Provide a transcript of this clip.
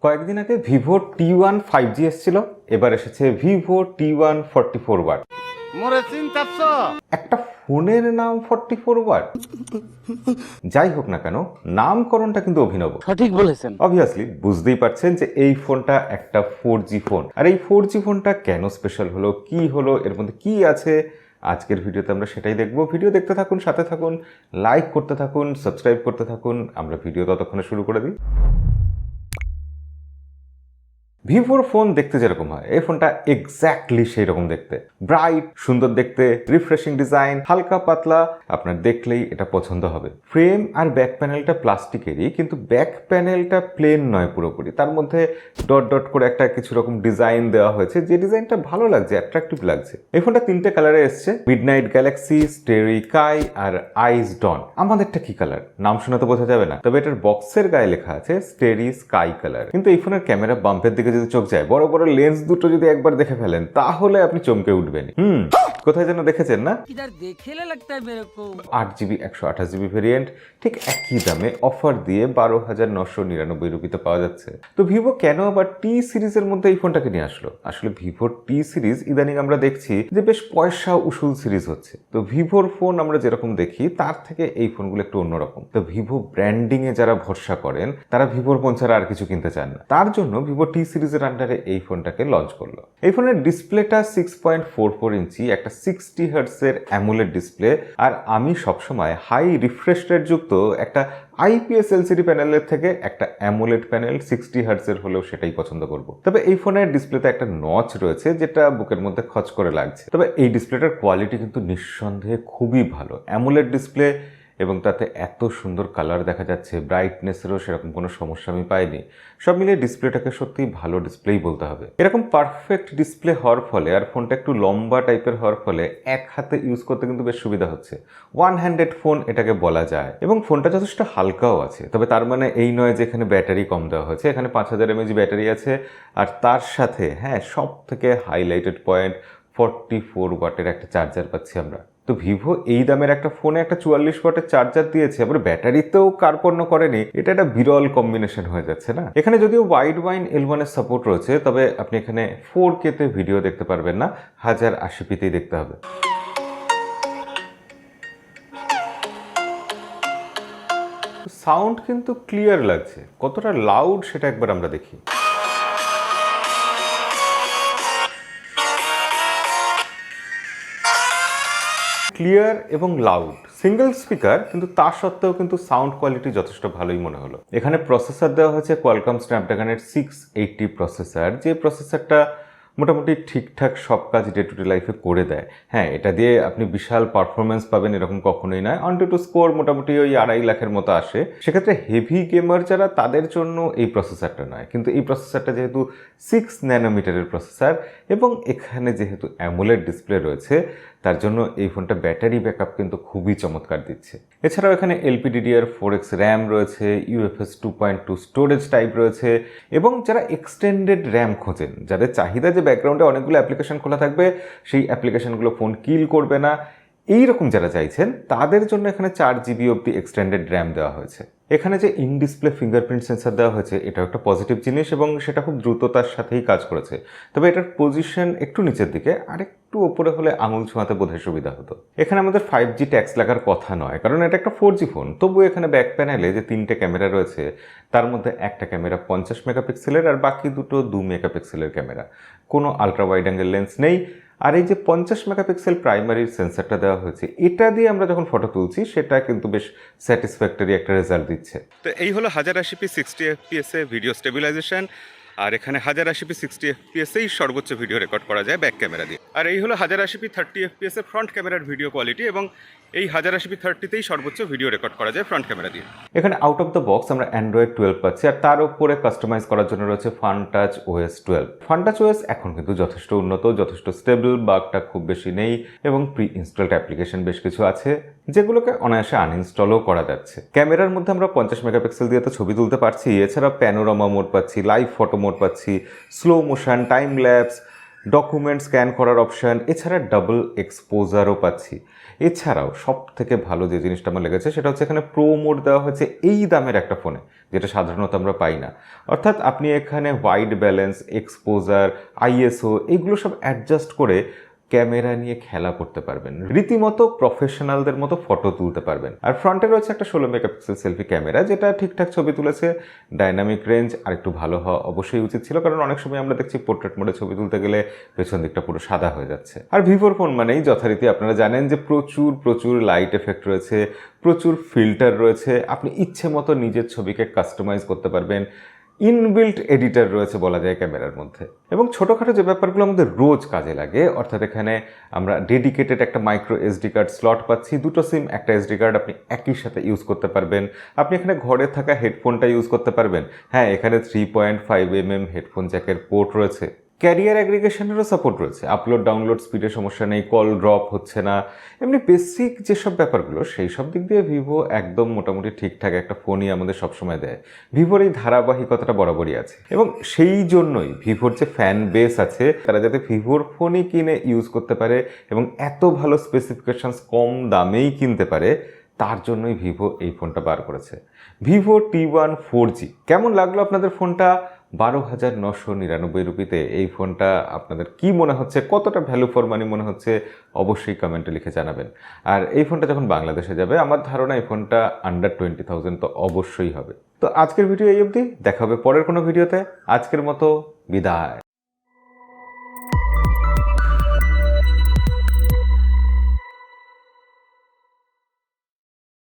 কয়েকদিন আগে Vivo T1 5G এসেছিল, এবার এসেছে ভিভো T1 44 ওয়াট। একটা ফোনের নাম 44 ওয়াট। যাই হোক না কেন, নামকরণটা কিন্তু অভিনব। সঠিক বলেছেন। অবভিয়াসলি বুঝতেই পারছেন যে এই ফোনটা একটা 4G ফোন। আর এই 4G ফোনটা কেন স্পেশাল হলো, কি হলো, এর মধ্যে কি আছে, আজকের ভিডিওতে আমরা সেটাই দেখব। ভিডিও দেখতে থাকুন, সাথে থাকুন, লাইক করতে থাকুন, সাবস্ক্রাইব করতে থাকুন। আমরা ভিডিও ততক্ষণে শুরু করে দিই। ভিভোর ফোন দেখতে যেরকম হয়, এই ফোনটা এক্স্যাক্টলি সেই রকম দেখতে। ব্রাইট, সুন্দর দেখতে, রিফ্রেশিং ডিজাইন, হালকা পাতলা, আপনার দেখলেই এটা পছন্দ হবে। ফ্রেম আর ব্যাক প্যানেলটা প্লাস্টিকেরই, কিন্তু ব্যাক প্যানেলটা প্লেন নয় পুরোপুরি। তার মধ্যে ডট ডট করে একটা কিছু রকম ডিজাইন দেওয়া হয়েছে, যে ডিজাইনটা ভালো লাগছে, অ্যাট্রাকটিভ লাগছে। এই ফোনটা তিনটে কালারে এসছে, মিডনাইট গ্যালাক্সি, স্টেরি কাই আর আইস ডন। আমাদেরটা কি কালার নাম শুনে তো বোঝা যাবে না, তবে এটার বক্সের গায়ে লেখা আছে স্টেরি স্কাই কালার। কিন্তু এই ফোনের ক্যামেরা বাম্পের দিকে যদি চোখ যায়, বড় বড় লেন্স দুটো যদি একবার দেখে ফেলেন, তাহলে আপনি চমকে উঠবেন। কোথায় যেন দেখেছেন না, 8GB 128GB ভেরিয়েন্ট, ঠিক একই দামে অফার দিয়ে 12,999 রুপিতে পাওয়া যাচ্ছে। তো ভিভো কেন আবার টি সিরিজের মধ্যে এই ফোনটাকে নিয়ে আসলো? আসলে ভিভোর টি সিরিজ ইদানিং আমরা দেখছি যে বেশ পয়সা উসুল সিরিজ হচ্ছে। তো ভিভোর ফোন আমরা যেরকম দেখি, তার থেকে এই ফোনগুলো একটু অন্যরকম। তো ভিভো ব্র্যান্ডিং এ যারা ভরসা করেন, তারা ভিভোর ফোন ছাড়া আর কিছু কিনতে চান না। তার জন্য ভিভো টি সিরিজের আন্ডারে এই ফোনটাকে লঞ্চ করলো। এই ফোনের ডিসপ্লেটা 6.44 ইঞ্চি, একটা 60 হার্টজের অ্যামোলেড ডিসপ্লে। আর আমি সবসময় হাই রিফ্রেশ রেট যুক্ত একটা IPS LCD প্যানেলের থেকে একটা অ্যামোলেড প্যানেল 60 হার্টজের হলেও সেটাই পছন্দ করব। তবে এই ফোনের ডিসপ্লেতে একটা নচ রয়েছে, যেটা বুকের মধ্যে খচ করে লাগছে। তবে এই ডিসপ্লেটার কোয়ালিটি কিন্তু নিঃসন্দেহে খুবই ভালো। অ্যামোলেড ডিসপ্লে এবং তাতে এত সুন্দর কালার দেখা যাচ্ছে, ব্রাইটনেসেরও সেরকম কোনো সমস্যা আমি পাইনি। সব মিলিয়ে ডিসপ্লেটাকে সত্যি ভালো ডিসপ্লেই বলতে হবে। এরকম পারফেক্ট ডিসপ্লে হওয়ার ফলে আর ফোনটা একটু লম্বা টাইপের হওয়ার ফলে এক হাতে ইউজ করতে কিন্তু বেশ সুবিধা হচ্ছে। ওয়ান হ্যান্ডেড ফোন এটাকে বলা যায়। এবং ফোনটা যথেষ্ট হালকাও আছে। তবে তার মানে এই নয় যে এখানে ব্যাটারি কম দেওয়া হয়েছে। এখানে 5000 mAh ব্যাটারি আছে। আর তার সাথে সব থেকে হাইলাইটেড পয়েন্ট 44 ওয়াটের একটা চার্জার পাচ্ছি আমরা। তো ভিভো এই দামের একটা ফোনে একটা 44 ওয়াটের চার্জার দিয়েছে, আবার ব্যাটারিতেও কার্পণ্য করেনি। এটা একটা বিরল কম্বিনেশন হয়ে যাচ্ছে না? এখানে যদিও ওয়াইড ওয়াইন L1 এর সাপোর্ট রয়েছে, তবে আপনি এখানে 4K তে ভিডিও দেখতে পারবেন না, 1080p তেই দেখতে হবে। সাউন্ড কিন্তু ক্লিয়ার লাগছে। কতটা লাউড সেটা একবার আমরা দেখি। ক্লিয়ার এবং লাউড, সিঙ্গেল স্পিকার, কিন্তু তা সত্ত্বেও কিন্তু সাউন্ড কোয়ালিটি যথেষ্ট ভালোই মনে হলো। এখানে প্রসেসর দেওয়া হয়েছে কোয়ালকম স্ন্যাপড্রাগনের 680 প্রসেসর, যে প্রসেসরটা মোটামুটি ঠিকঠাক সব কাজ ডে টু ডে লাইফে করে দেয়। এটা দিয়ে আপনি বিশাল পারফরমেন্স পাবেন এরকম কখনোই নয়। অন-টু স্কোর মোটামুটি ওই 2.5 লাখের মতো আসে। সেক্ষেত্রে হেভি গেমার যারা, তাদের জন্য এই প্রসেসরটা নয়। কিন্তু এই প্রসেসরটা যেহেতু 6 ন্যানোমিটারের প্রসেসর এবং এখানে যেহেতু অ্যামোলেড ডিসপ্লে রয়েছে, তার জন্য এই ফোনটা ব্যাটারি ব্যাকআপ কিন্তু খুবই চমৎকার দিচ্ছে। এছাড়াও এখানে LPDDR4X র্যাম রয়েছে, UFS 2.2 স্টোরেজ টাইপ রয়েছে। এবং যারা এক্সটেন্ডেড র্যাম খোঁজেন, যাদের চাহিদা যে ব্যাকগ্রাউন্ডে অনেকগুলো অ্যাপ্লিকেশন খোলা থাকবে, সেই অ্যাপ্লিকেশনগুলো ফোন কিল করবে না, এইরকম যারা চাইছেন, তাদের জন্য এখানে 4GB অব্দি এক্সটেন্ডেড র্যাম দেওয়া হয়েছে। এখানে যে ইন ডিসপ্লে ফিঙ্গারপ্রিন্ট সেন্সার দেওয়া হয়েছে, এটাও একটা পজিটিভ জিনিস এবং সেটা খুব দ্রুততার সাথেই কাজ করেছে। তবে এটার পজিশন একটু নিচের দিকে, আর একটু ওপরে হলে আঙুল ছোঁয়াতে বোধহয় সুবিধা হতো। এখানে আমাদের 5G ট্যাক্স লাগার কথা নয়, কারণ এটা একটা 4G ফোন। তবুও এখানে ব্যাক প্যানেলে যে 3টে ক্যামেরা রয়েছে, তার মধ্যে একটা ক্যামেরা 50 মেগাপিক্সেলের আর বাকি দুটো 2 মেগাপিক্সেলের ক্যামেরা। কোনো আলট্রা ওয়াইড অ্যাঙ্গেল লেন্স নেই। আর এই যে 50 মেগাপিক্সেল প্রাইমারির সেন্সারটা দেওয়া হয়েছে, এটা দিয়ে আমরা যখন ফটো তুলছি, সেটা কিন্তু বেশ স্যাটিসফ্যাক্টরি একটা রেজাল্ট দিচ্ছে। তো এই হলো 1080p 60 fps এ ভিডিও স্টেবিলাইজেশন। আর এখানে 1080p 60 fps এই সর্বোচ্চ ভিডিও রেকর্ড করা যায় ব্যাক ক্যামেরা দিয়ে। আর এই হলো 1080p 30 fps এর ফ্রন্ট ক্যামেরার ভিডিও কোয়ালিটি, এবং এই 1080p 30তেই সর্বোচ্চ ভিডিও রেকর্ড করা যায় ফ্রন্ট ক্যামেরা দিয়ে। এখানে আউট অফ দ্য বক্স আমরা Android 12 পাচ্ছি, আর তার উপরে কাস্টমাইজ করার জন্য রয়েছে FunTouch OS 12। FunTouch OS এখন কিন্তু যথেষ্ট উন্নত, যথেষ্ট স্টেবল, বাগটা খুব বেশি নেই এবং প্রি ইনস্টলড অ্যাপ্লিকেশন বেশ কিছু আছে, যেগুলোকে অনায়াসে আনইনস্টলও করা যাচ্ছে। ক্যামেরার মধ্যে আমরা 50 মেগাপিক্সেল দিয়ে তো ছবি তুলতে পারছি, এছাড়া প্যানোরামা মোড পাচ্ছি, লাইভ ফটো মোড পাচ্ছি, slow motion, time lapse, document scan করার অপশান, এছাড়া ডাবল এক্সপোজারও পাচ্ছি। এছাড়াও সব থেকে ভালো যে জিনিসটা আমার লেগেছে সেটা হচ্ছে এখানে প্রো মোড দেওয়া হয়েছে এই দামের একটা ফোনে, যেটা সাধারণত আমরা পাই না। অর্থাৎ আপনি এখানে হোয়াইট ব্যালেন্স, এক্সপোজার, আইএসও এইগুলো সব অ্যাডজাস্ট করে ক্যামেরা নিয়ে খেলা করতে পারবেন, রীতিমতো প্রফেশনালদের মতো ফটো তুলতে পারবেন। আর ফ্রন্টে রয়েছে একটা 16 মেগাপিক্সেল সেলফি ক্যামেরা, যেটা ঠিকঠাক ছবি তুলেছে। ডাইনামিক রেঞ্জ আর একটু ভালো হওয়া অবশ্যই উচিত ছিল, কারণ অনেক সময় আমরা দেখছি পোর্ট্রেট মোডে ছবি তুলতে গেলে পেছন দিকটা পুরো সাদা হয়ে যাচ্ছে। আর ভিভোর ফোন মানেই যথারীতি আপনারা জানেন যে প্রচুর প্রচুর লাইট এফেক্ট রয়েছে, প্রচুর ফিল্টার রয়েছে, আপনি ইচ্ছে মতো নিজের ছবিকে কাস্টমাইজ করতে পারবেন। ইনবিল্ট এডিটর রয়েছে বলা যায় ক্যামেরার মধ্যে। এবং ছোটোখাটো যে ব্যাপারগুলো আমাদের রোজ কাজে লাগে, অর্থাৎ এখানে আমরা ডেডিকেটেড একটা মাইক্রো এসডি কার্ড স্লট পাচ্ছি, দুটো সিম একটা এসডি কার্ড আপনি একই সাথে ইউজ করতে পারবেন। আপনি এখানে ঘরে থাকা হেডফোনটা ইউজ করতে পারবেন। হ্যাঁ, এখানে 3.5mm হেডফোন জ্যাকের পোর্ট রয়েছে। ক্যারিয়ার অ্যাগ্রিগেশনেরও সাপোর্ট রয়েছে, আপলোড ডাউনলোড স্পিডের সমস্যা নেই, কল ড্রপ হচ্ছে না। এমনি বেসিক যেসব ব্যাপারগুলো সেই সব দিক দিয়ে ভিভো একদম মোটামুটি ঠিকঠাক একটা ফোনই আমাদের সবসময় দেয়। ভিভোর এই ধারাবাহিকতাটা বরাবরই আছে, এবং সেই জন্যই ভিভোর যে ফ্যান বেস আছে তারা যাতে ভিভোর ফোনই কিনে ইউজ করতে পারে এবং এত ভালো স্পেসিফিকেশনস কম দামেই কিনতে পারে, তার জন্যই ভিভো এই ফোনটা বার করেছে। ভিভো T1 4G কেমন লাগলো আপনাদের ফোনটা? 12,999 রুপিতে এই ফোনটা আপনাদের কি মনে হচ্ছে, কতটা ভ্যালু ফর মানি মনে হচ্ছে, অবশ্যই কমেন্টে লিখে জানাবেন। আর এই ফোনটা যখন বাংলাদেশে যাবে, আমার ধারণা এই ফোনটা আন্ডার 20,000 তো অবশ্যই হবে। তো আজকের ভিডিও এই অবধি, দেখা হবে পরের কোনো ভিডিওতে। আজকের মতো বিদায়।